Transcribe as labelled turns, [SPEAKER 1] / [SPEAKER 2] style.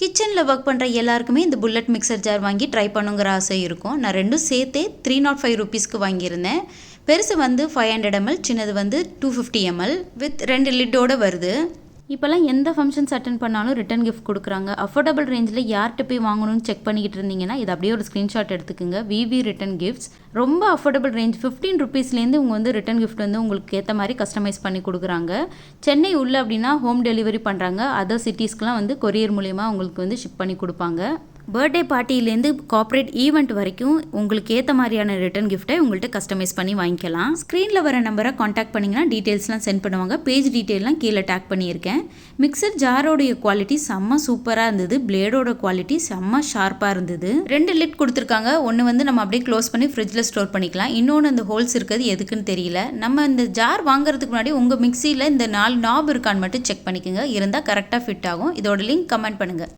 [SPEAKER 1] கிச்சனில் ஒர்க் பண்ணுற எல்லாருக்குமே இந்த புல்லட் மிக்சர் ஜார் வாங்கி ட்ரை பண்ணுங்கிற ஆசை இருக்கும். நான் ரெண்டும் சேர்த்தே 305 ருபீஸ்க்கு வாங்கியிருந்தேன். பெருசு வந்து 500 ml, சின்னது வந்து 250 ml வித் 2 லிட்டோடு வருது. இப்போல்லாம் எந்த ஃபங்க்ஷன்ஸ் அட்டன் பண்ணாலும் ரிட்டன் கிஃப்ட் கொடுக்குறாங்க. அஃபோர்டபுள் ரேஞ்சில் யார்கிட்ட போய் வாங்கணும்னு செக் பண்ணிக்கிட்டு இருந்தீங்கன்னா இது அப்படியே ஒரு ஸ்க்ரீன்ஷாட் எடுத்துக்கோங்க. விவி ரிட்டன் கிஃப்ட்ஸ் ரொம்ப அஃபோர்டபுள் ரேஞ்ச் 15 ருபீஸ்லேருந்து இவங்க வந்து ரிட்டன் கிஃப்ட் வந்து உங்களுக்கு ஏற்ற மாதிரி கஸ்டமைஸ் பண்ணி கொடுக்குறாங்க. சென்னை உள்ள அப்படின்னா ஹோம் டெலிவரி பண்ணுறாங்க. அதர் சிட்டிஸ்க்குலாம் வந்து கொரியர் மூலிமா உங்களுக்கு வந்து ஷிப் பண்ணி கொடுப்பாங்க. பர்த்டே பார்ட்டிலேருந்து கார்ப்பரேட் ஈவெண்ட் வரைக்கும் உங்களுக்கு ஏற்ற மாதிரியான ரிட்டன் கிஃப்ட்டை உங்கள்கிட்ட கஸ்டமைஸ் பண்ணி வாங்கிக்கலாம். ஸ்க்ரீனில் வர நம்பரை காண்டாக்ட் பண்ணிங்கன்னா டீட்டெயில்ஸ்லாம் சென்ட் பண்ணுவாங்க. பேஜ் டீட்டெயிலாம் கீழே டேக் பண்ணியிருக்கேன். மிக்சர் ஜாரோடைய குவாலிட்டி செம்ம சூப்பராக இருந்தது. பிளேடோட குவாலிட்டி செம்ம ஷார்ப்பாக இருந்தது. 2 லிட் கொடுத்துருக்காங்க. ஒன்று வந்து நம்ம அப்படியே க்ளோஸ் பண்ணி ஃப்ரிட்ஜில் ஸ்டோர் பண்ணிக்கலாம். இன்னொன்று அந்த ஹோல்ஸ் இருக்கிறது எதுக்குன்னு தெரியல. நம்ம இந்த ஜார் வாங்குறதுக்கு முன்னாடி உங்கள் மிக்சியில் இந்த 4 நாப் இருக்கான்னு மட்டும் செக் பண்ணிக்கோங்க. இருந்தால் கரெக்டாக ஃபிட் ஆகும். இதோட லிங்க் கமெண்ட் பண்ணுங்கள்.